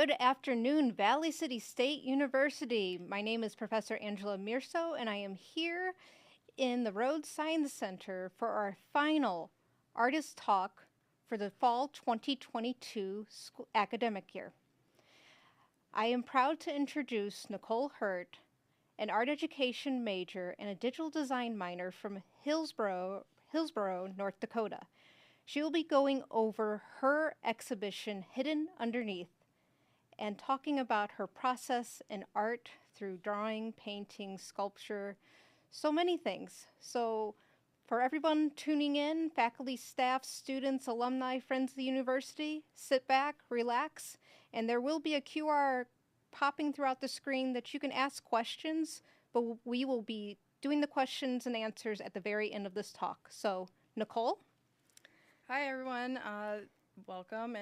Good afternoon, Valley City State University. My name is Professor Angela Mirso, and I am here in the Road Science Center for our final artist talk for the fall 2022 academic year. I am proud to introduce Nicole Hurt, an art education major and a digital design minor from Hillsboro, North Dakota. She will be going over her exhibition, Hidden Underneath, and talking about her process in art through drawing, painting, sculpture, so many things. So for everyone tuning in, faculty, staff, students, alumni, friends of the university, sit back, relax, and there will be a QR popping throughout the screen that you can ask questions, but we will be doing the questions and answers at the very end of this talk. So, Nicole? Hi, everyone. Welcome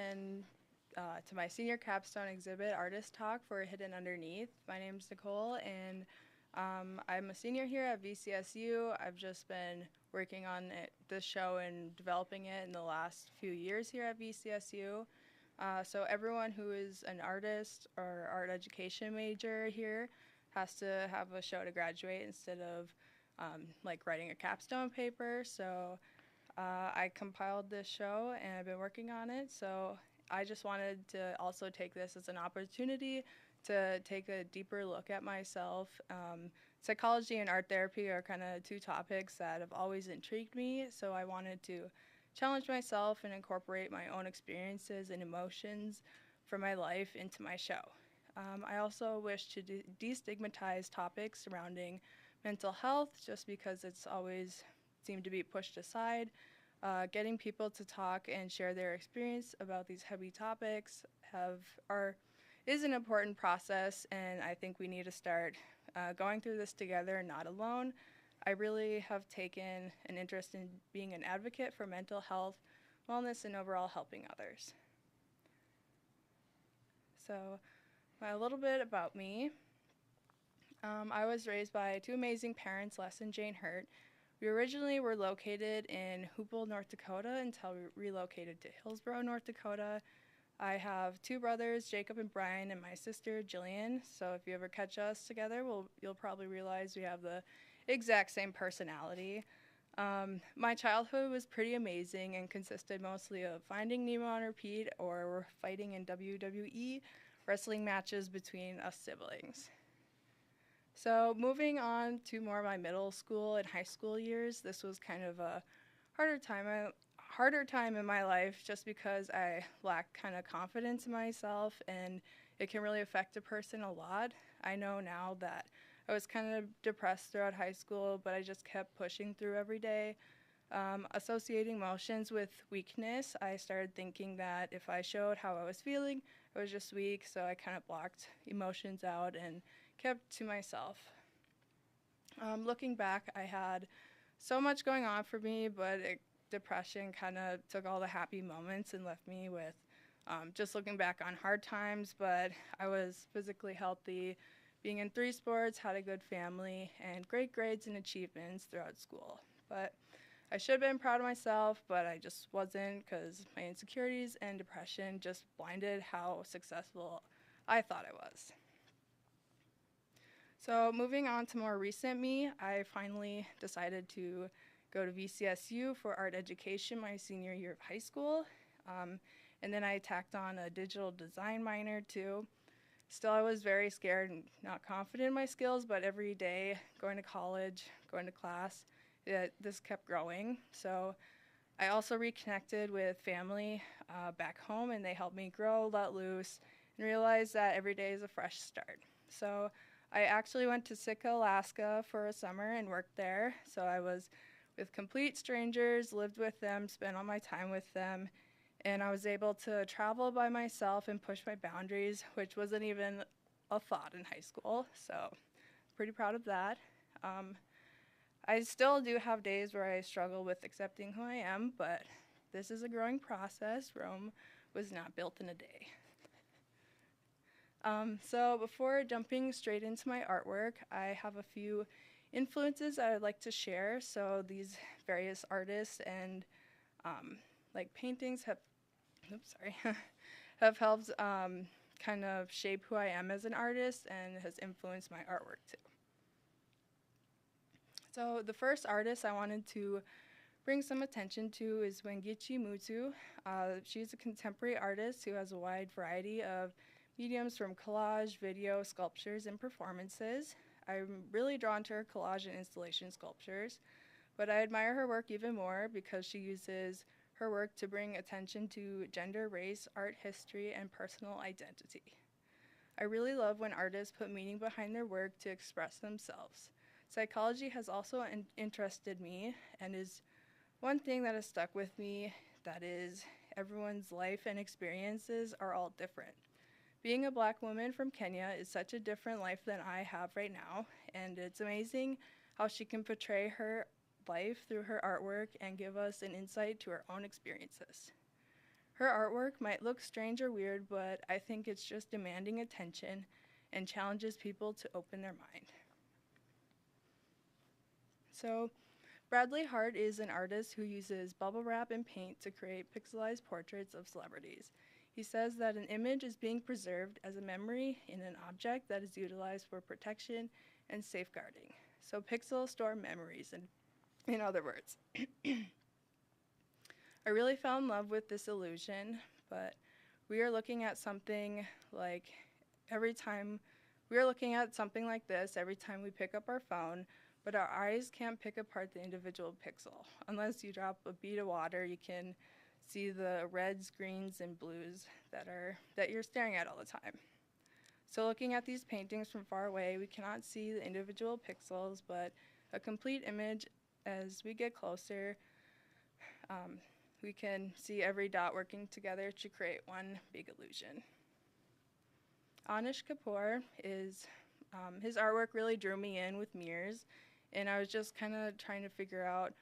to my senior capstone exhibit, Artist Talk for Hidden Underneath. My name is Nicole, and I'm a senior here at VCSU. I've just been working on this show and developing it in the last few years here at VCSU. So everyone who is an artist or art education major here has to have a show to graduate instead of like writing a capstone paper. So I compiled this show and I've been working on it. So I just wanted to also take this as an opportunity to take a deeper look at myself. Psychology and art therapy are kind of two topics that have always intrigued me, so I wanted to challenge myself and incorporate my own experiences and emotions from my life into my show. I also wish to destigmatize topics surrounding mental health just because it's always seemed to be pushed aside. Getting people to talk and share their experience about these heavy topics is an important process, and I think we need to start going through this together, not alone. I really have taken an interest in being an advocate for mental health, wellness, and overall helping others. So, a little bit about me. I was raised by two amazing parents, Les and Jane Hurt. We originally were located in Hoople, North Dakota until we relocated to Hillsboro, North Dakota. I have two brothers, Jacob and Brian, and my sister, Jillian. So if you ever catch us together, you'll probably realize we have the exact same personality. My childhood was pretty amazing and consisted mostly of Finding Nemo on repeat or fighting in WWE wrestling matches between us siblings. So moving on to more of my middle school and high school years, this was kind of a harder time in my life just because I lacked kind of confidence in myself, and it can really affect a person a lot. I know now that I was kind of depressed throughout high school, but I just kept pushing through every day. Associating emotions with weakness, I started thinking that if I showed how I was feeling, I was just weak, so I kind of blocked emotions out and kept to myself. Looking back, I had so much going on for me, but depression kind of took all the happy moments and left me with just looking back on hard times. But I was physically healthy, being in 3 sports, had a good family, and great grades and achievements throughout school. But I should have been proud of myself, but I just wasn't because my insecurities and depression just blinded how successful I thought I was. So moving on to more recent me, I finally decided to go to VCSU for art education my senior year of high school. And then I tacked on a digital design minor too. Still, I was very scared and not confident in my skills, but every day, going to college, going to class, this kept growing. So I also reconnected with family back home, and they helped me grow, let loose, and realize that every day is a fresh start. So I actually went to Sitka, Alaska for a summer and worked there. So I was with complete strangers, lived with them, spent all my time with them, and I was able to travel by myself and push my boundaries, which wasn't even a thought in high school. So pretty proud of that. I still do have days where I struggle with accepting who I am, but this is a growing process. Rome was not built in a day. So before jumping straight into my artwork, I have a few influences I would like to share. So these various artists and like paintings have, have helped kind of shape who I am as an artist and has influenced my artwork too. So the first artist I wanted to bring some attention to is Wengichi Mutu. She's a contemporary artist who has a wide variety of mediums from collage, video, sculptures, and performances. I'm really drawn to her collage and installation sculptures, but I admire her work even more because she uses her work to bring attention to gender, race, art history, and personal identity. I really love when artists put meaning behind their work to express themselves. Psychology has also interested me and is one thing that has stuck with me, that is, everyone's life and experiences are all different. Being a Black woman from Kenya is such a different life than I have right now, and it's amazing how she can portray her life through her artwork and give us an insight to her own experiences. Her artwork might look strange or weird, but I think it's just demanding attention and challenges people to open their mind. So, Bradley Hart is an artist who uses bubble wrap and paint to create pixelized portraits of celebrities. He says that an image is being preserved as a memory in an object that is utilized for protection and safeguarding. So pixels store memories, in other words. I really fell in love with this illusion, but we are looking at something like this every time we pick up our phone, but our eyes can't pick apart the individual pixel. Unless you drop a bead of water, you can see the reds, greens, and blues that you're staring at all the time. So looking at these paintings from far away, we cannot see the individual pixels, but a complete image. As we get closer, we can see every dot working together to create one big illusion. Anish Kapoor is, his artwork really drew me in with mirrors, and I was just kind of trying to figure out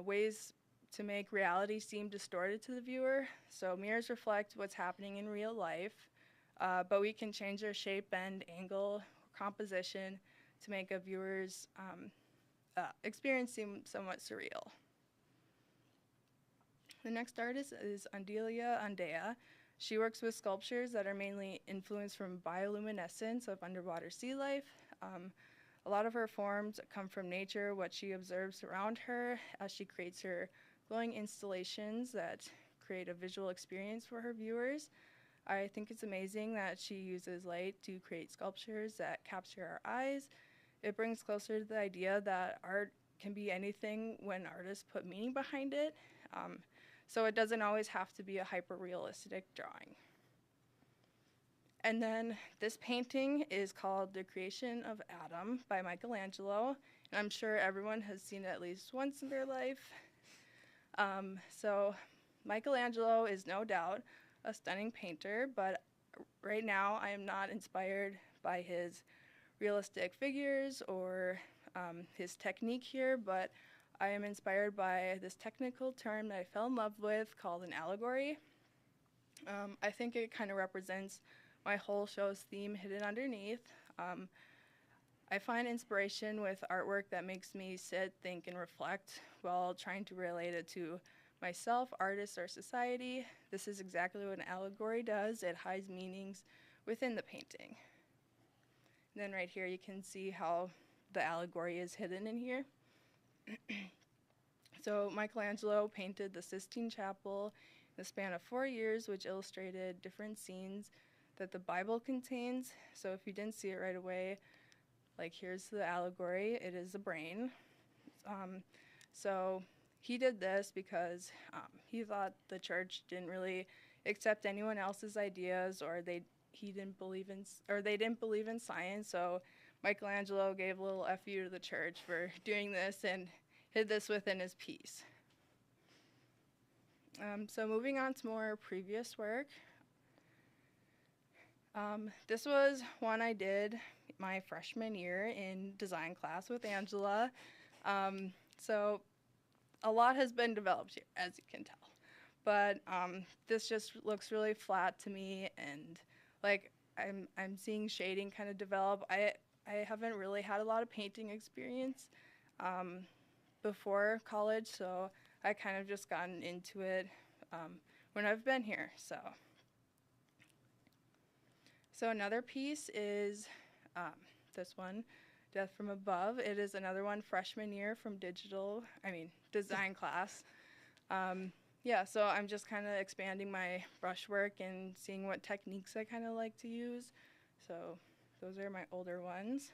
ways to make reality seem distorted to the viewer. So mirrors reflect what's happening in real life, but we can change their shape, bend, angle, composition to make a viewer's experience seem somewhat surreal. The next artist is Andelia Andea. She works with sculptures that are mainly influenced from bioluminescence of underwater sea life. A lot of her forms come from nature, what she observes around her, as she creates her glowing installations that create a visual experience for her viewers. I think it's amazing that she uses light to create sculptures that capture our eyes. It brings closer to the idea that art can be anything when artists put meaning behind it. So it doesn't always have to be a hyper-realistic drawing. And then this painting is called The Creation of Adam by Michelangelo, and I'm sure everyone has seen it at least once in their life. So Michelangelo is no doubt a stunning painter, but right now I am not inspired by his realistic figures or his technique here, but I am inspired by this technical term that I fell in love with called an allegory. I think it kind of represents my whole show's theme hidden underneath. I find inspiration with artwork that makes me sit, think, and reflect while trying to relate it to myself, artists, or society. This is exactly what an allegory does. It hides meanings within the painting. And then right here you can see how the allegory is hidden in here. So Michelangelo painted the Sistine Chapel in the span of 4 years, which illustrated different scenes that the Bible contains. So if you didn't see it right away, like here's the allegory, it is a brain. So he did this because he thought the church didn't really accept anyone else's ideas, or they didn't believe in science. So Michelangelo gave a little FU to the church for doing this and hid this within his piece. So moving on to more previous work. This was one I did my freshman year in design class with Angela. So a lot has been developed here, as you can tell. But this just looks really flat to me, and like I'm seeing shading kind of develop. I haven't really had a lot of painting experience before college, so I kind of just gotten into it when I've been here. So So another piece is this one, Death from Above. It is another one freshman year from design class. Yeah, so I'm just kind of expanding my brushwork and seeing what techniques I kind of like to use. So those are my older ones.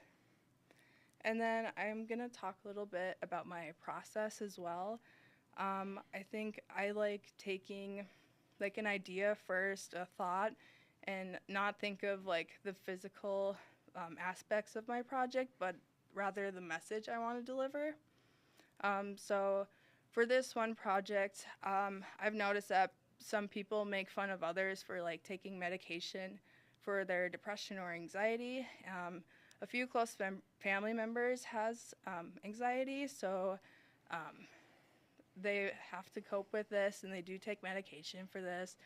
And then I'm going to talk a little bit about my process as well. I think I like taking like an idea first, a thought, and not think of like the physical aspects of my project, but rather the message I want to deliver. So for this one project, I've noticed that some people make fun of others for like taking medication for their depression or anxiety. A few close family members has anxiety, so they have to cope with this, and they do take medication for this.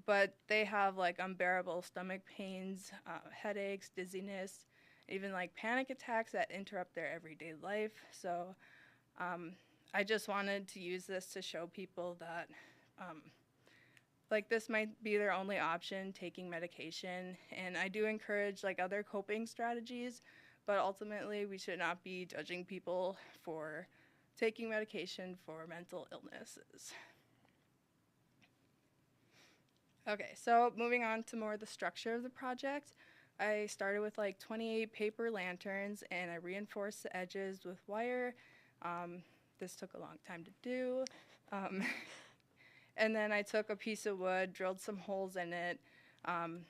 But they have like unbearable stomach pains, headaches, dizziness, even like panic attacks that interrupt their everyday life. So I just wanted to use this to show people that like this might be their only option, taking medication. And I do encourage like other coping strategies, but ultimately we should not be judging people for taking medication for mental illnesses. Okay, so moving on to more the structure of the project. I started with like 28 paper lanterns, and I reinforced the edges with wire. This took a long time to do. And then I took a piece of wood, drilled some holes in it, and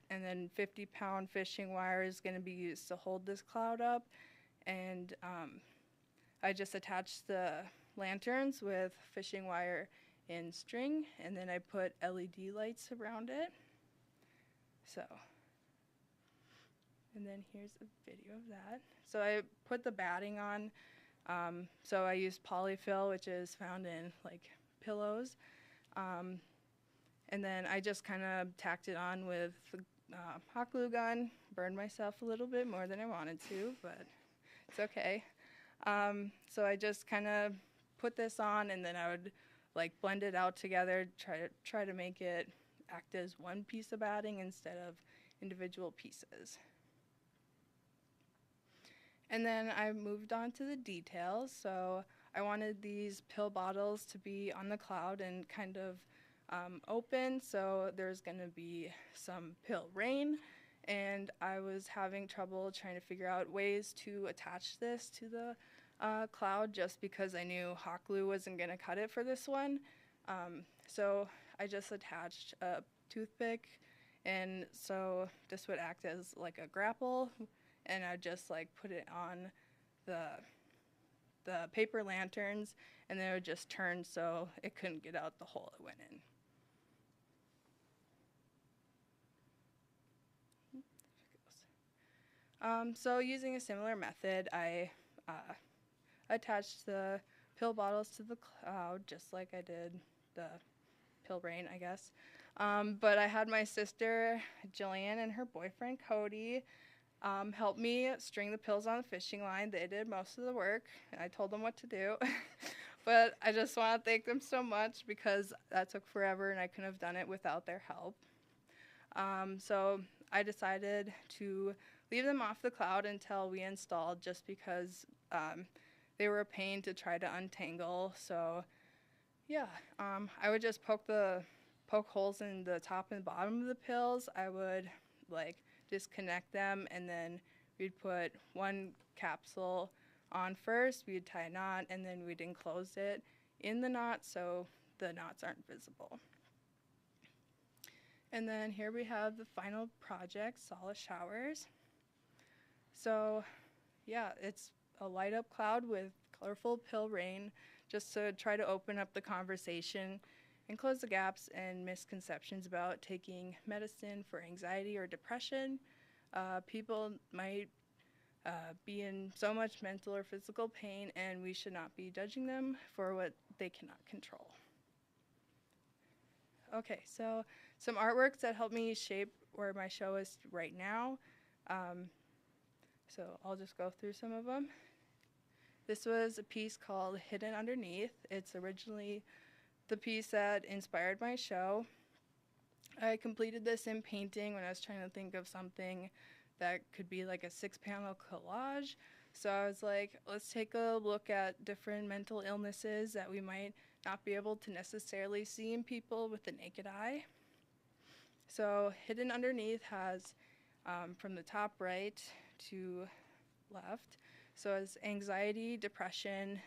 then 50-pound fishing wire is going to be used to hold this cloud up. And I just attached the lanterns with fishing wire and string, and then I put LED lights around it. So, and then here's a video of that. So I put the batting on. So I used polyfill, which is found in like pillows. And then I just kind of tacked it on with hot glue gun, burned myself a little bit more than I wanted to, but it's okay. So I just kind of put this on, and then I would like blend it out together, try to make it act as one piece of batting instead of individual pieces. And then I moved on to the details. So I wanted these pill bottles to be on the cloud and kind of open, so there's going to be some pill rain, and I was having trouble trying to figure out ways to attach this to the cloud just because I knew hot glue wasn't going to cut it for this one. So I just attached a toothpick, and so this would act as like a grapple, and I'd just like put it on the paper lanterns, and then it would just turn so it couldn't get out the hole it went in. So using a similar method, I attached the pill bottles to the cloud just like I did the pill rain, I guess. But I had my sister Jillian and her boyfriend Cody help me string the pills on the fishing line. They did most of the work. I told them what to do. But I just want to thank them so much because that took forever and I couldn't have done it without their help. So I decided to leave them off the cloud until we installed, just because they were a pain to try to untangle. So yeah, I would just poke holes in the top and bottom of the pills. I would like disconnect them, and then we'd put one capsule on first, we'd tie a knot, and then we'd enclose it in the knot so the knots aren't visible. And then here we have the final project, Solace Showers. So yeah, it's a light up cloud with colorful pill rain, just to try to open up the conversation and close the gaps and misconceptions about taking medicine for anxiety or depression. People might be in so much mental or physical pain, and we should not be judging them for what they cannot control. Okay, so some artworks that helped me shape where my show is right now. So I'll just go through some of them. This was a piece called Hidden Underneath. It's originally the piece that inspired my show. I completed this in painting when I was trying to think of something that could be like a 6-panel collage. So I was like, let's take a look at different mental illnesses that we might not be able to necessarily see in people with the naked eye. So hidden underneath has from the top right to left. So as anxiety, depression,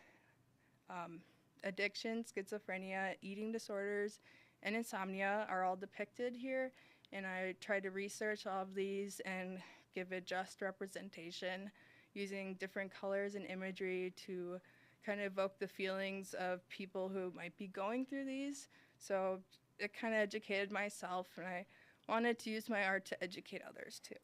addiction, schizophrenia, eating disorders, and insomnia are all depicted here. And I tried to research all of these and give it just representation using different colors and imagery to kind of evoke the feelings of people who might be going through these. So it kind of educated myself, and I wanted to use my art to educate others too.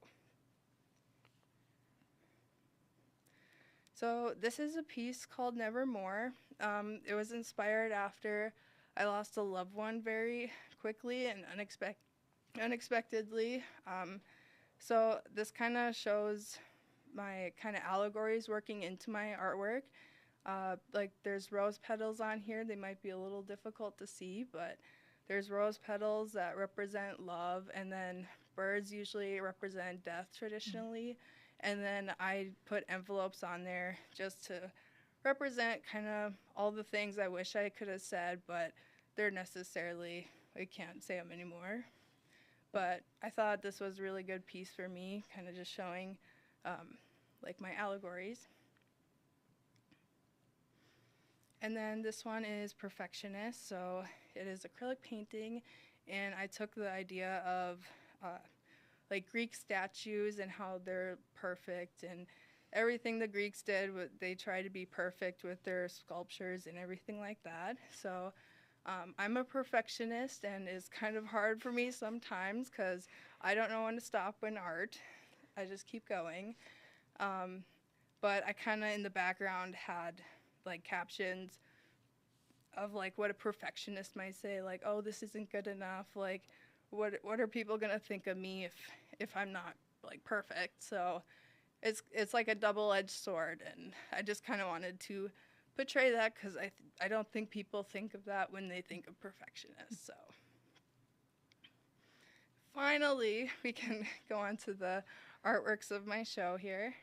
So this is a piece called Nevermore. It was inspired after I lost a loved one very quickly and unexpectedly. So this kind of shows my kind of allegories working into my artwork. Like there's rose petals on here. They might be a little difficult to see, but there's rose petals that represent love, and then birds usually represent death traditionally. And then I put envelopes on there just to represent kind of all the things I wish I could have said, but they're necessarily, I can't say them anymore. But I thought this was a really good piece for me, kind of just showing like my allegories. And then this one is Perfectionist. So it is acrylic painting, and I took the idea of like Greek statues and how they're perfect, and everything the Greeks did, they try to be perfect with their sculptures and everything like that. So I'm a perfectionist, and it's kind of hard for me sometimes because I don't know when to stop in art. I just keep going. But I kind of in the background had like captions of like what a perfectionist might say, like, oh, this isn't good enough, like what are people gonna think of me if I'm not like perfect? So it's like a double-edged sword, and I just kind of wanted to portray that because I don't think people think of that when they think of perfectionists. So finally we can go on to the artworks of my show here.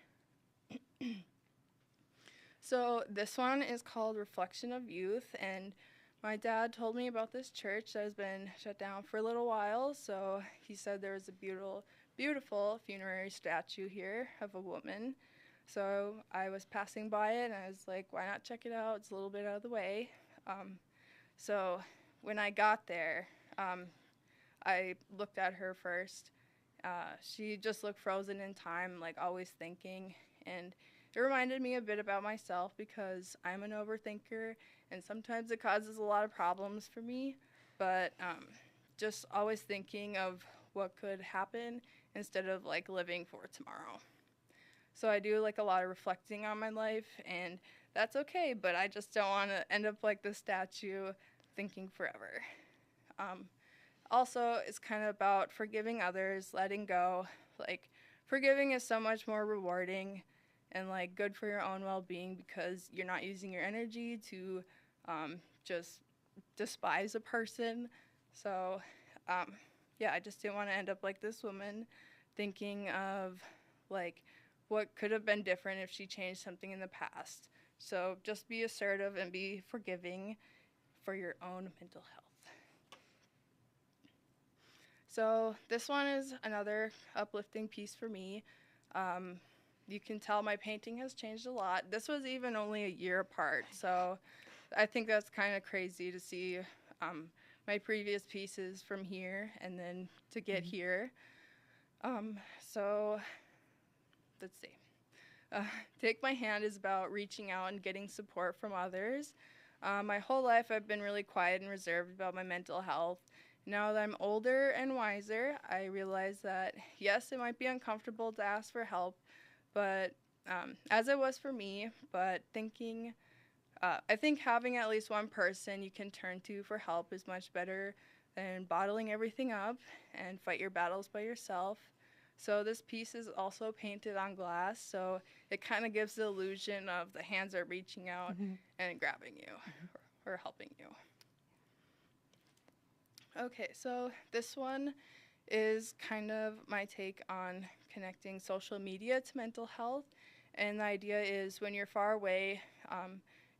So this one is called Reflection of Youth, and my dad told me about this church that has been shut down for a little while. So he said there was a beautiful funerary statue here of a woman. So I was passing by it, and I was like, why not check it out? It's a little bit out of the way. So when I got there, I looked at her first. She just looked frozen in time, like always thinking, and it reminded me a bit about myself because I'm an overthinker, and sometimes it causes a lot of problems for me, but just always thinking of what could happen instead of like living for tomorrow. So I do like a lot of reflecting on my life, and that's okay, but I just don't want to end up like the statue thinking forever. Also, it's kind of about forgiving others, letting go. Like, forgiving is so much more rewarding and like good for your own well-being because you're not using your energy to just despise a person. So yeah, I just didn't want to end up like this woman thinking of like what could have been different if she changed something in the past. So just be assertive and be forgiving for your own mental health. So this one is another uplifting piece for me. You can tell my painting has changed a lot. This was even only a year apart, so I think that's kind of crazy to see my previous pieces from here and then to get here. So let's see. Take My Hand is about reaching out and getting support from others. My whole life I've been really quiet and reserved about my mental health. Now that I'm older and wiser, I realize that, yes, it might be uncomfortable to ask for help, but as it was for me, but I think having at least one person you can turn to for help is much better than bottling everything up and fight your battles by yourself. So this piece is also painted on glass, so it kind of gives the illusion of the hands are reaching out and grabbing you or helping you. Okay, so this one is kind of my take on connecting social media to mental health. And the idea is when you're far away,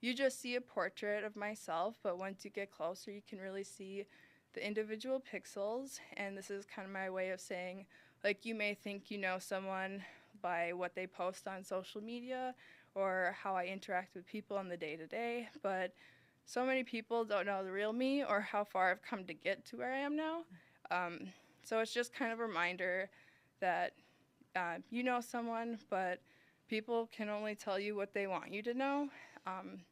you just see a portrait of myself, but once you get closer, you can really see the individual pixels. And this is kind of my way of saying, like, you may think you know someone by what they post on social media or how I interact with people on the day to day, but so many people don't know the real me or how far I've come to get to where I am now. Um, so it's just kind of a reminder that you know someone, but people can only tell you what they want you to know. Um,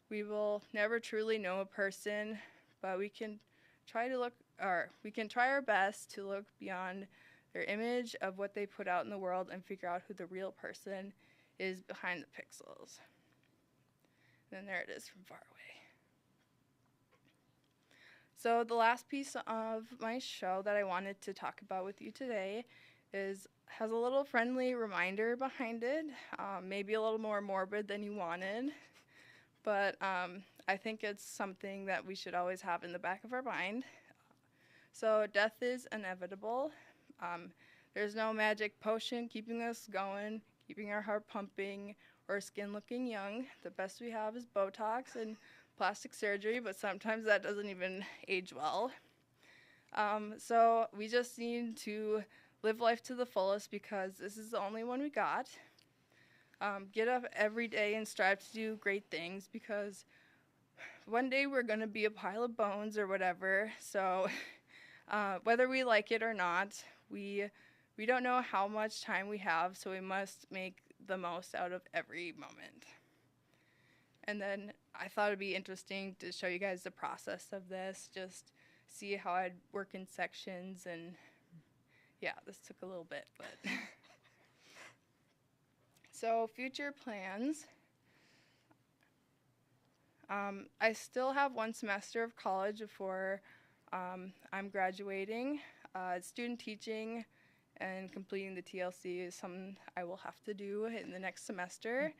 we will never truly know a person, but we can we can try our best to look beyond their image of what they put out in the world and figure out who the real person is behind the pixels. And then there it is from far away. So the last piece of my show that I wanted to talk about with you today has a little friendly reminder behind it, maybe a little more morbid than you wanted, but I think it's something that we should always have in the back of our mind. So death is inevitable. There's no magic potion keeping us going, keeping our heart pumping, or skin looking young. The best we have is Botox and plastic surgery, but sometimes that doesn't even age well. So we just need to live life to the fullest because this is the only one we got. Get up every day and strive to do great things because one day we're going to be a pile of bones or whatever. So whether we like it or not, we don't know how much time we have, so we must make the most out of every moment. And then I thought it'd be interesting to show you guys the process of this, just see how I'd work in sections. And yeah, this took a little bit, but so future plans. I still have one semester of college before I'm graduating. Student teaching and completing the TLC is something I will have to do in the next semester.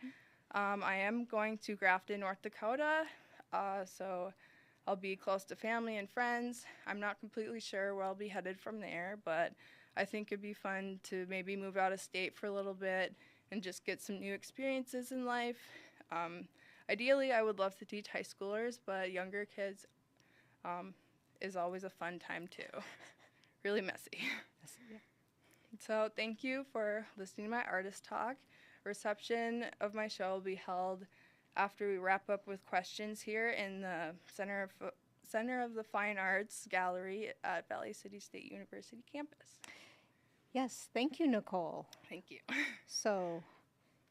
I am going to Grafton, North Dakota, so I'll be close to family and friends. I'm not completely sure where I'll be headed from there, but I think it'd be fun to maybe move out of state for a little bit and just get some new experiences in life. Ideally, I would love to teach high schoolers, but younger kids is always a fun time too. Really messy. Yeah. So thank you for listening to my artist talk. Reception of my show will be held after we wrap up with questions here in the Center of the Fine Arts Gallery at Valley City State University campus. Yes, thank you, Nicole. Thank you. So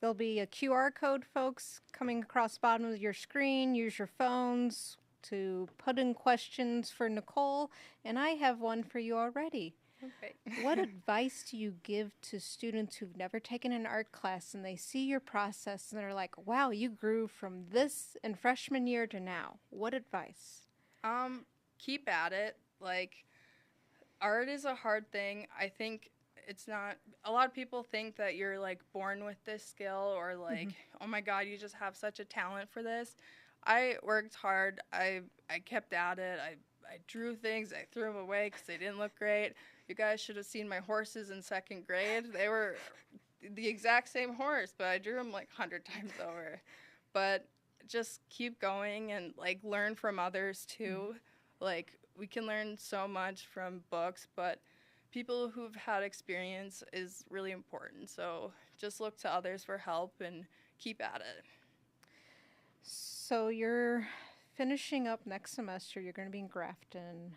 there'll be a QR code, folks, coming across the bottom of your screen. Use your phones to put in questions for Nicole, and I have one for you already. Okay. What advice do you give to students who've never taken an art class and they see your process and they're like, wow, you grew from this in freshman year to now? What advice? Keep at it. Like, art is a hard thing. I think it's not, a lot of people think that you're like born with this skill or like, oh my God, you just have such a talent for this. I worked hard. I kept at it. I drew things. I threw them away because they didn't look great. You guys should have seen my horses in second grade. They were the exact same horse, but I drew them like 100 times over. But just keep going and like learn from others too. Like we can learn so much from books, but people who've had experience is really important. So just look to others for help and keep at it. So you're finishing up next semester. You're going to be in Grafton.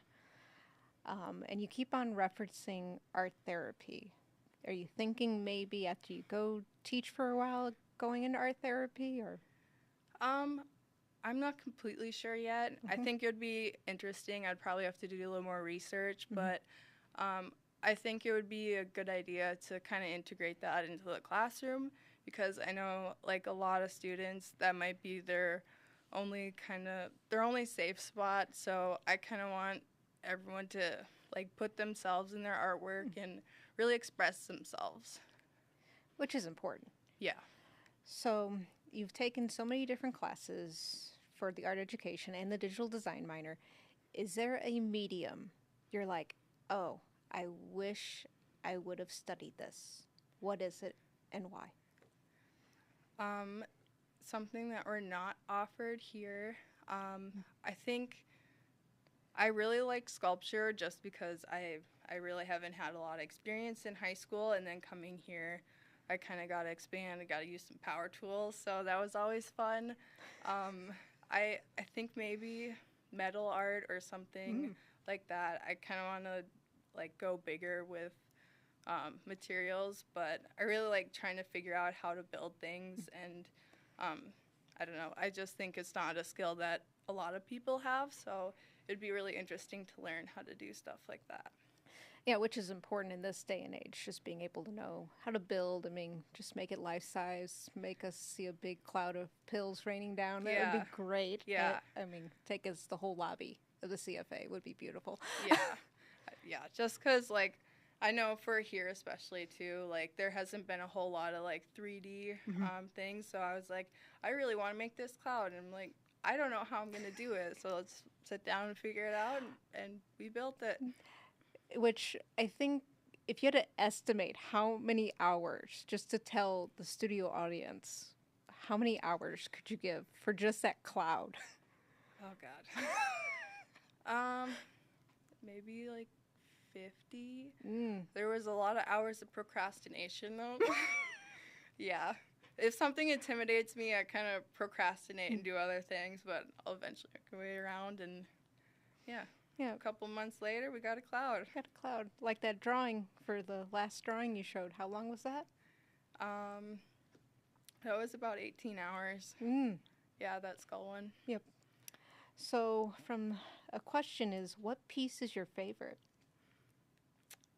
And you keep on referencing art therapy. Are you thinking maybe after you go teach for a while going into art therapy or? I'm not completely sure yet. I think it would be interesting. I'd probably have to do a little more research, but I think it would be a good idea to kind of integrate that into the classroom because I know like a lot of students that might be their only safe spot. So I kind of want everyone to like put themselves in their artwork and really express themselves. Which is important. Yeah. So you've taken so many different classes for the art education and the digital design minor. is there a medium you're like, oh, I wish I would have studied this? What is it and why? Um, Something that we're not offered here. I think I really like sculpture just because I really haven't had a lot of experience in high school, and then coming here, I kind of got to expand. I got to use some power tools, so that was always fun. I think maybe metal art or something like that. I kind of want to like go bigger with materials, but I really like trying to figure out how to build things, and I don't know. I just think it's not a skill that a lot of people have, so it'd be really interesting to learn how to do stuff like that. Yeah, which is important in this day and age, just being able to know how to build. I mean, just make it life size, make us see a big cloud of pills raining down. That would be great. Yeah. I mean, take us the whole lobby of the CFA would be beautiful. Yeah. Yeah. Just because, like, I know for here especially too, like there hasn't been a whole lot of like 3D things. So I was like, I really want to make this cloud, and I'm like, I don't know how I'm gonna do it. So let's sit down and figure it out, and we built it. Which I think if you had to estimate how many hours just to tell the studio audience, how many hours could you give for just that cloud? Oh God. Maybe like 50. There was a lot of hours of procrastination though. Yeah. If something intimidates me, I kind of procrastinate and do other things, but I'll eventually make my way around, and yeah. Yeah. A couple months later, we got a cloud. Got a cloud. Like that drawing for the last drawing you showed. How long was that? That was about 18 hours. Yeah, that skull one. Yep. So from a question is, what piece is your favorite?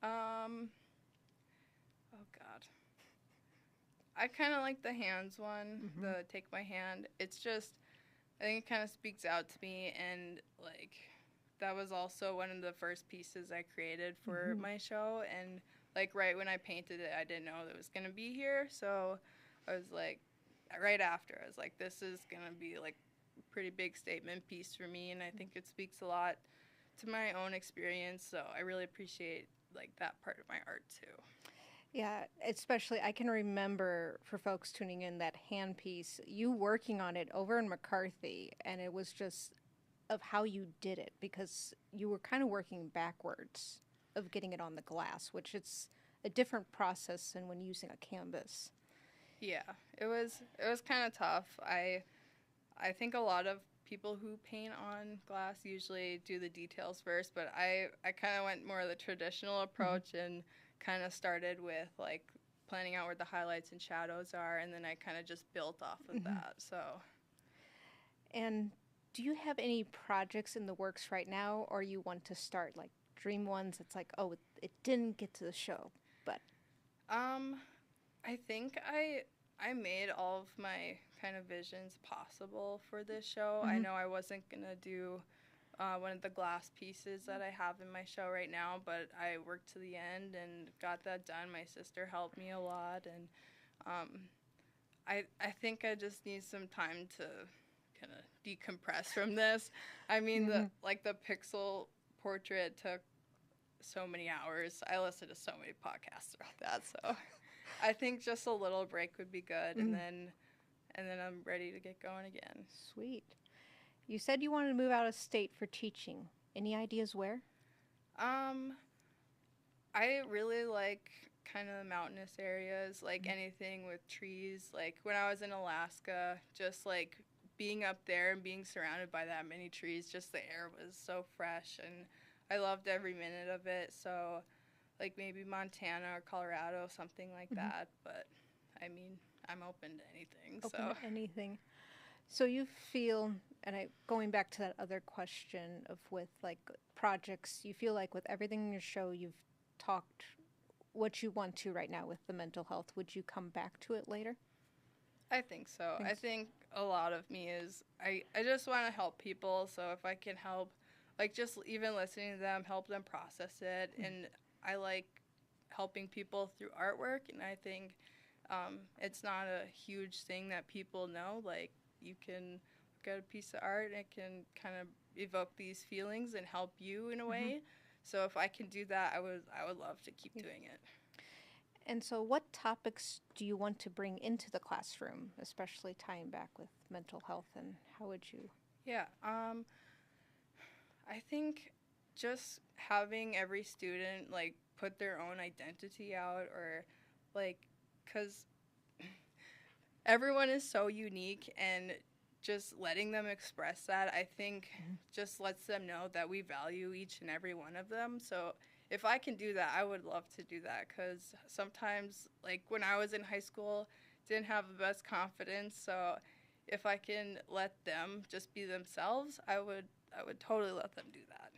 Oh God. I kind of like the hands one, the take my hand. It's just, I think it kind of speaks out to me, and like, that was also one of the first pieces I created for my show, and like right when I painted it, I didn't know that it was gonna be here, so I was like, right after, I was like, this is gonna be like a pretty big statement piece for me, and I think it speaks a lot to my own experience, so I really appreciate like that part of my art too. Yeah, especially I can remember for folks tuning in that hand piece, you working on it over in McCarthy, and it was just of how you did it because you were kind of working backwards of getting it on the glass, which it's a different process than when using a canvas. Yeah, it was kind of tough. I think a lot of people who paint on glass usually do the details first, but I kind of went more of the traditional approach and kind of started with like planning out where the highlights and shadows are, and then I kind of just built off of that. So, and do you have any projects in the works right now, or you want to start like dream ones? It's like, oh, it didn't get to the show, but I think I made all of my kind of visions possible for this show. I know I wasn't gonna do one of the glass pieces that I have in my show right now, but I worked to the end and got that done. My sister helped me a lot, and I think I just need some time to kind of decompress from this. I mean, the pixel portrait took so many hours. I listened to so many podcasts about that, so I think just a little break would be good, and then I'm ready to get going again. Sweet. You said you wanted to move out of state for teaching. Any ideas where? I really like kind of the mountainous areas, like anything with trees. Like when I was in Alaska, just like being up there and being surrounded by that many trees, just the air was so fresh, and I loved every minute of it. So like maybe Montana or Colorado, something like that. But I mean, I'm open to anything. Open to anything. So you feel, and going back to that other question of with like projects, you feel like with everything in your show, you've talked what you want to right now with the mental health. Would you come back to it later? I think so. I think a lot of me is, I just want to help people. So if I can help, like just even listening to them, help them process it. And I like helping people through artwork. And I think it's not a huge thing that people know. Like you can get a piece of art and it can kind of evoke these feelings and help you in a Mm-hmm. way. So if I can do that, I would love to keep doing it. And so, what topics do you want to bring into the classroom, especially tying back with mental health? And how would you? Yeah. I think just having every student like put their own identity out, or like, cuz everyone is so unique, and just letting them express that, I think, just lets them know that we value each and every one of them. So if I can do that, I would love to do that, because sometimes, like when I was in high school, didn't have the best confidence. So if I can let them just be themselves, I would totally let them do that.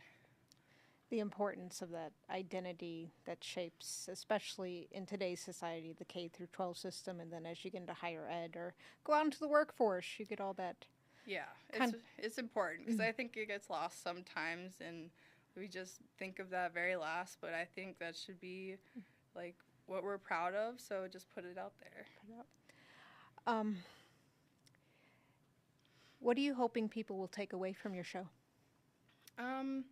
The importance of that identity that shapes, especially in today's society, the K through 12 system, and then as you get into higher ed or go out into the workforce, you get all that. Yeah, Kind it's important, because I think it gets lost sometimes, and we just think of that very last. But I think that should be like what we're proud of. So just put it out there. um, what are you hoping people will take away from your show? Um,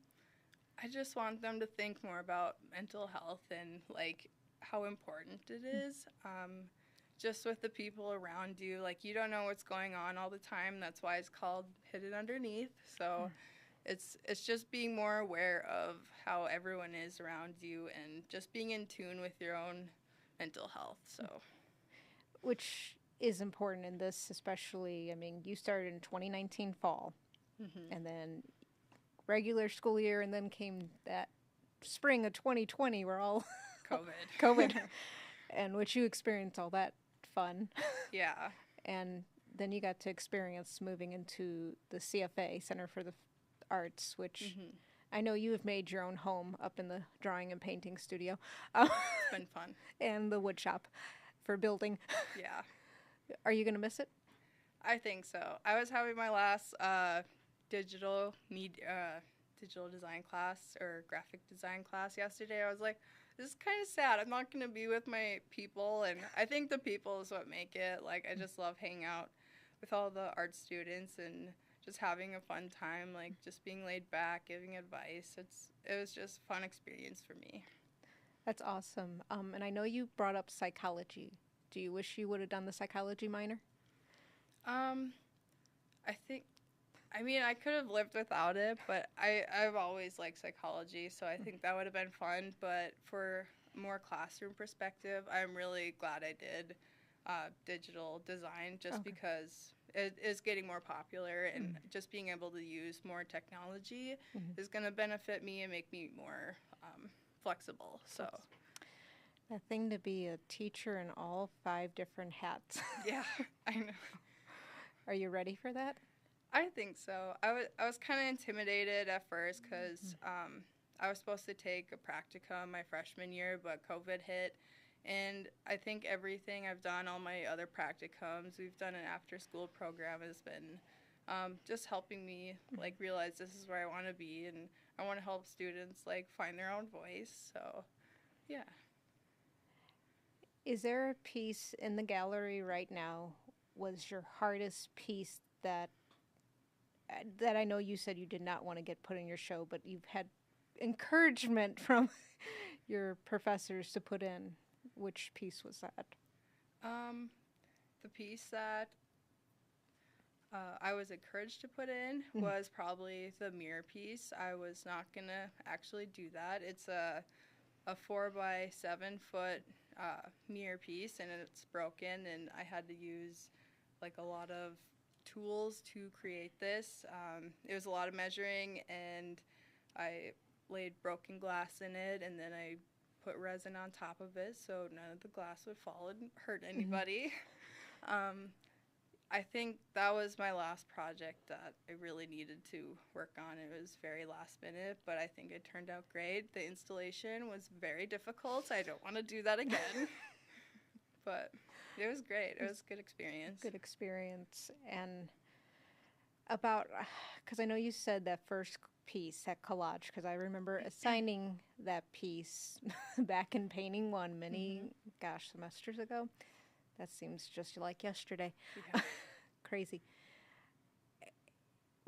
I just want them to think more about mental health and like how important it is. Just with the people around you, like you don't know what's going on all the time. That's why it's called Hidden Underneath. So it's just being more aware of how everyone is around you, and just being in tune with your own mental health. So Which is important in this, especially, I mean, you started in 2019 fall, and then regular school year, and then came that spring of 2020 where all COVID. COVID, and which you experienced all that fun. Yeah. And then you got to experience moving into the CFA, Center for the Arts, which I know you have made your own home up in the drawing and painting studio. It's been fun. And the wood shop for building. Yeah. Are you going to miss it? I think so. I was having my last digital design class, or graphic design class, yesterday. I was like, this is kind of sad. I'm not going to be with my people, and I think the people is what make it. Like, I just love hanging out with all the art students and just having a fun time, like just being laid back, giving advice. It was just a fun experience for me. That's awesome. And I know you brought up psychology. Do you wish you would have done the psychology minor? I think, I mean, I could have lived without it, but I've always liked psychology, so I think that would have been fun. But for more classroom perspective, I'm really glad I did digital design, just because it is getting more popular, and just being able to use more technology is going to benefit me and make me more flexible. So, The thing to be a teacher in all 5 different hats. yeah, I know. Are you ready for that? I think so. I was kind of intimidated at first, because I was supposed to take a practicum my freshman year, but COVID hit. And I think everything I've done, all my other practicums, we've done an after-school program, has been just helping me like realize this is where I want to be, and I want to help students like find their own voice. So, yeah. Is there a piece in the gallery right now was your hardest piece that I know you said you did not want to get put in your show, but you've had encouragement from your professors to put in? Which piece was that? The piece that I was encouraged to put in was probably the mirror piece. I was not gonna actually do that. It's a 4 by 7 foot mirror piece, and it's broken, and I had to use like a lot of tools to create this. It was a lot of measuring, and I laid broken glass in it, and then I put resin on top of it so none of the glass would fall and hurt anybody. I think that was my last project that I really needed to work on. It was very last minute, but I think it turned out great. The installation was very difficult. I don't want to do that again. But it was great. It was a good experience. Good experience. And about, because I know you said that first piece, that collage, because I remember assigning that piece back in Painting 1 many, semesters ago. That seems just like yesterday. Yeah. Crazy.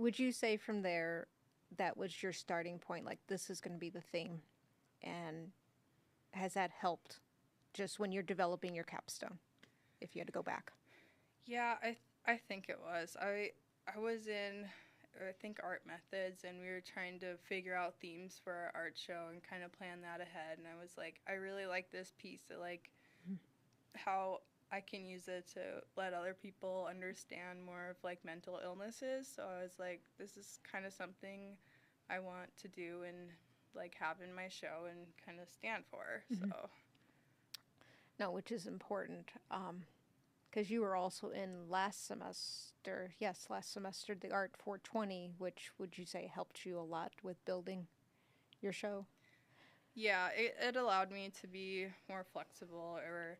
Would you say from there that was your starting point? Like, this is going to be the theme? And has that helped just when you're developing your capstone, if you had to go back? Yeah, I think it was. I was in, I think, art methods, and we were trying to figure out themes for our art show and kind of plan that ahead. And I was like, I really like this piece. I like how I can use it to let other people understand more of like mental illnesses. So I was like, this is kind of something I want to do and like have in my show and kind of stand for. Mm-hmm. So No, which is important. Because you were also in last semester, yes, last semester, the Art 420, which would you say helped you a lot with building your show? yeah, it allowed me to be more flexible, or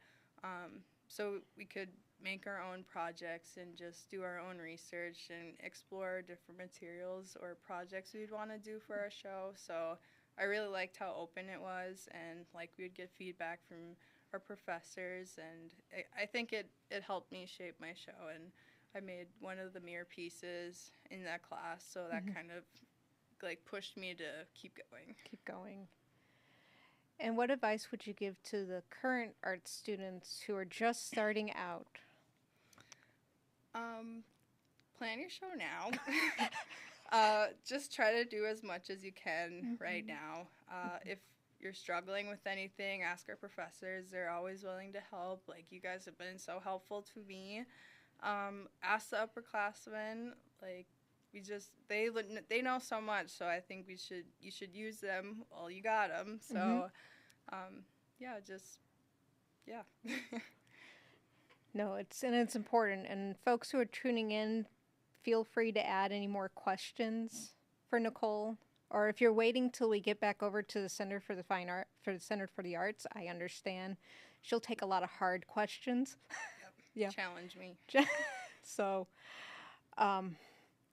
so we could make our own projects and just do our own research and explore different materials or projects we'd want to do for our show. So I really liked how open it was, and like we would get feedback from our professors, and I think it helped me shape my show. And I made one of the mirror pieces in that class, so that Mm-hmm. kind of like pushed me to keep going. Keep going. And what advice would you give to the current art students who are just starting out? Plan your show now. Just try to do as much as you can right now. If you're struggling with anything, ask our professors. They're always willing to help. Like, you guys have been so helpful to me. Ask the upperclassmen. Like, they know so much, so I think you should use them while you got them. Mm-hmm. So, yeah, just yeah. No, it's important. And folks who are tuning in, feel free to add any more questions for Nicole. Or if you're waiting till we get back over to the Center for the Fine Art for the Center for the Arts, I understand. She'll take a lot of hard questions. Yeah. Challenge me. So,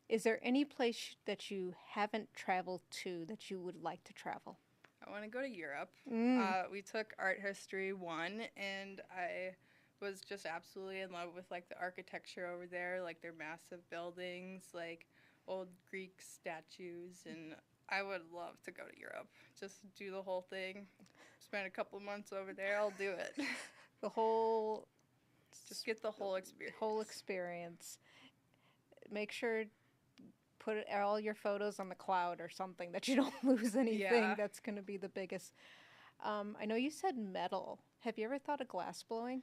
is there any place that you haven't traveled to that you would like to travel? I want to go to Europe. Mm. We took Art History 1, and I was just absolutely in love with like the architecture over there, like their massive buildings, like old Greek statues, and I would love to go to Europe. Just do the whole thing. Spend a couple months over there, I'll do it. The whole Just get the whole experience. whole experience. Make sure put all your photos on the cloud or something that you don't lose anything. Yeah. That's going to be the biggest. I know you said metal. Have you ever thought of glass blowing?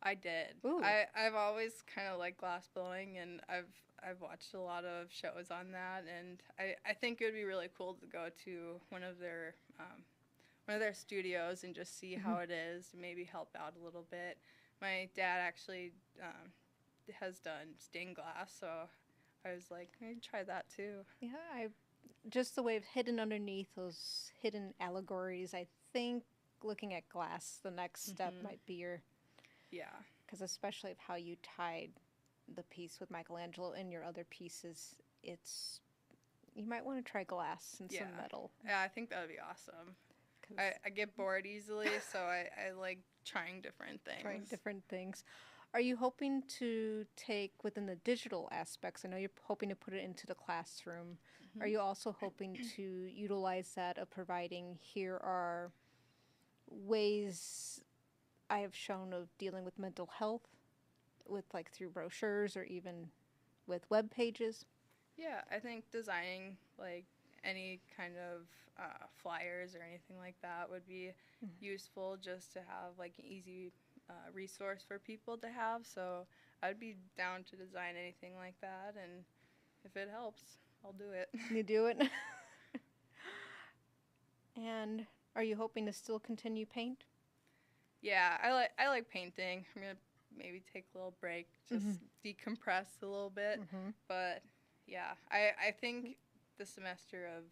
I did. Ooh. I've always kind of liked glass blowing, and I've watched a lot of shows on that, and I think it would be really cool to go to one of their studios and just see how it is, and maybe help out a little bit. My dad actually has done stained glass, so I was like, maybe try that too. Yeah, just the way of hidden underneath those hidden allegories. I think looking at glass, the next step might be your. Yeah. Because especially of how you tied the piece with Michelangelo and your other pieces, you might want to try glass and some metal. Yeah, I think that would be awesome. I get bored easily, so I like trying different things. Are you hoping to take within the digital aspects? I know you're hoping to put it into the classroom. Mm-hmm. Are you also hoping to utilize that of providing, here are ways I have shown of dealing with mental health, with like through brochures or even with web pages? Yeah, I think designing like any kind of flyers or anything like that would be useful, just to have like an easy resource for people to have. So I'd be down to design anything like that, and if it helps, I'll do it. You do it? And are you hoping to still continue paint? Yeah, I like painting. I'm gonna maybe take a little break, just decompress a little bit. But yeah, I think the semester of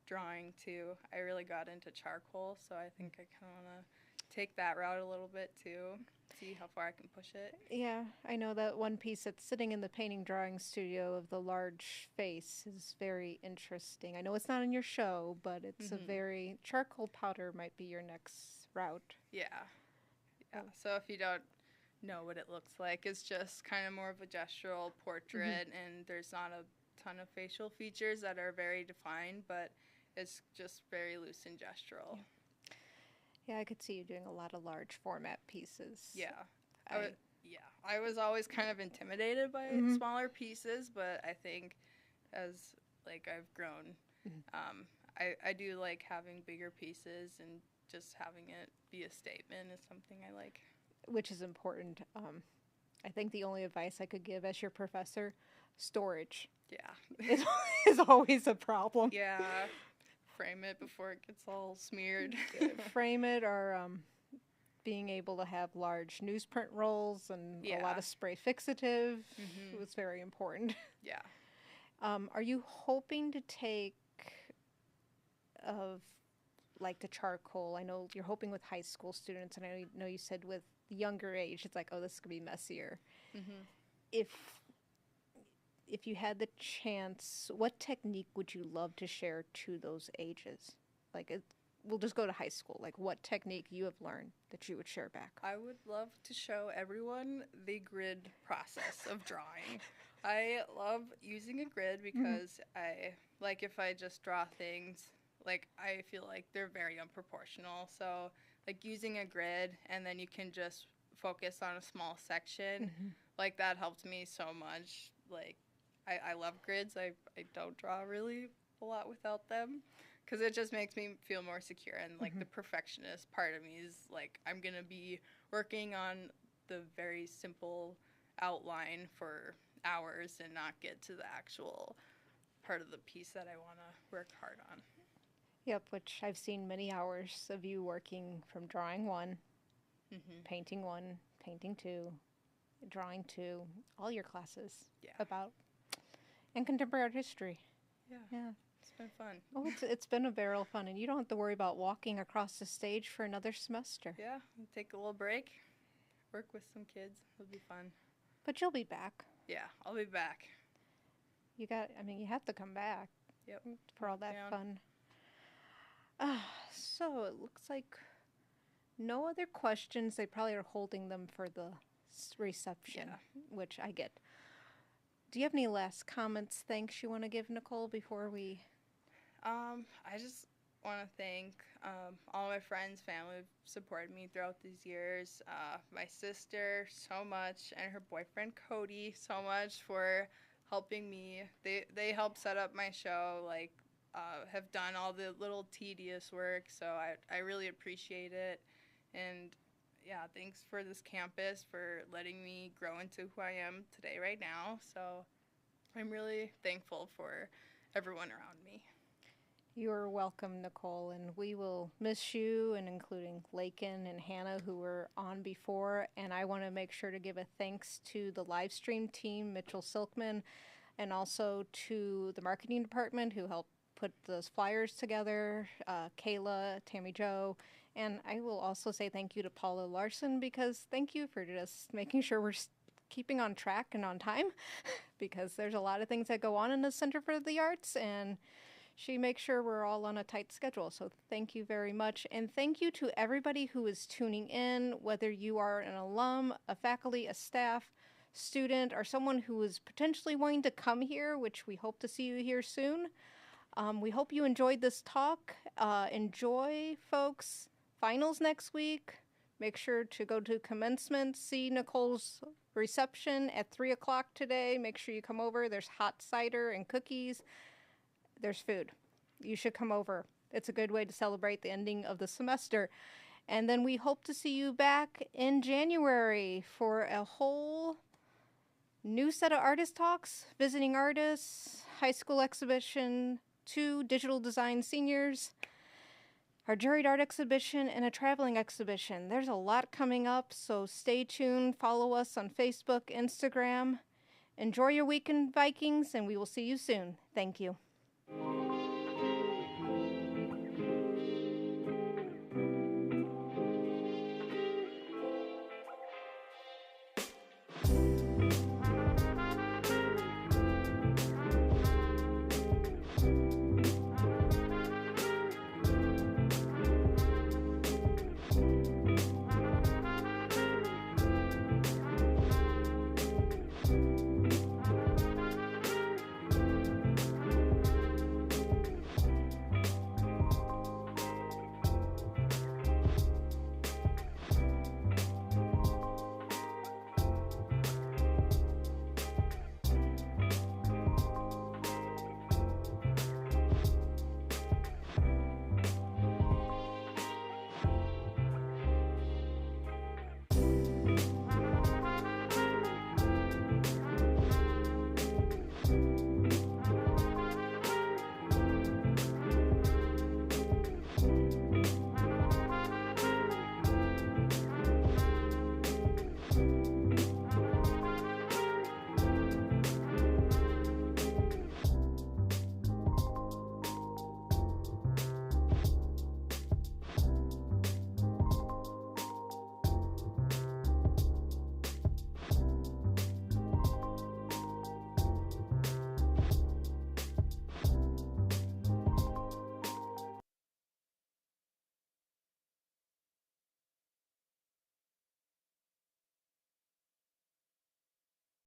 drawing too, I really got into charcoal, so I think I kind of want to take that route a little bit too, see how far I can push it. Yeah, I know that one piece that's sitting in the painting drawing studio of the large face is very interesting. I know it's not in your show, but it's a very, charcoal powder might be your next route. Yeah. So if you don't know what it looks like, it's just kind of more of a gestural portrait, and there's not a ton of facial features that are very defined, but it's just very loose and gestural. Yeah, I could see you doing a lot of large format pieces. Yeah. I was always kind of intimidated by smaller pieces, but I think as like I've grown, I do like having bigger pieces, and just having it be a statement is something I like. Which is important. I think the only advice I could give as your professor, storage Yeah. is always a problem. Yeah. Frame it before it gets all smeared. Frame it, or being able to have large newsprint rolls and a lot of spray fixative was very important. Yeah. Are you hoping to take of like the charcoal? I know you're hoping with high school students, and I know you said with the younger age, it's like, oh, this could be messier. If you had the chance, what technique would you love to share to those ages? Like, we'll just go to high school. Like, what technique you have learned that you would share back? I would love to show everyone the grid process of drawing. I love using a grid because if I just draw things, like, I feel like they're very unproportional. So, like, using a grid, and then you can just focus on a small section, like, that helped me so much. Like, I love grids. I don't draw really a lot without them, because it just makes me feel more secure. And, like, the perfectionist part of me is, like, I'm going to be working on the very simple outline for hours and not get to the actual part of the piece that I want to work hard on. Yep, which I've seen many hours of you working from drawing 1, painting 1, painting 2, drawing 2, all your classes about, and contemporary art history. Yeah. It's been fun. Oh, it's been a barrel fun, and you don't have to worry about walking across the stage for another semester. Yeah, take a little break, work with some kids. It'll be fun. But you'll be back. Yeah, I'll be back. You have to come back. Yep. For all that fun. So it looks like no other questions. They probably are holding them for the reception, which I get. Do you have any last comments, thanks you want to give, Nicole, before we... I just want to thank all my friends, family who've supported me throughout these years. My sister so much, and her boyfriend Cody so much for helping me. They helped set up my show, like, have done all the little tedious work, so I really appreciate it. And yeah, thanks for this campus for letting me grow into who I am today right now. So I'm really thankful for everyone around me. You're welcome, Nicole, and we will miss you, and including Lakin and Hannah, who were on before. And I want to make sure to give a thanks to the live stream team, Mitchell Silkman, and also to the marketing department who helped put those flyers together, Kayla, Tammy Jo, and I will also say thank you to Paula Larson, because thank you for just making sure we're keeping on track and on time, because there's a lot of things that go on in the Center for the Arts, and she makes sure we're all on a tight schedule. So thank you very much. And thank you to everybody who is tuning in, whether you are an alum, a faculty, a staff, student, or someone who is potentially wanting to come here, which we hope to see you here soon. We hope you enjoyed this talk. Enjoy, folks. Finals next week. Make sure to go to commencement, see Nicole's reception at 3 o'clock today. Make sure you come over. There's hot cider and cookies. There's food. You should come over. It's a good way to celebrate the ending of the semester. And then we hope to see you back in January for a whole new set of artist talks, visiting artists, high school exhibition, 2 digital design seniors, our juried art exhibition, and a traveling exhibition. There's a lot coming up, so stay tuned. Follow us on Facebook, Instagram. Enjoy your weekend, Vikings, and we will see you soon. Thank you.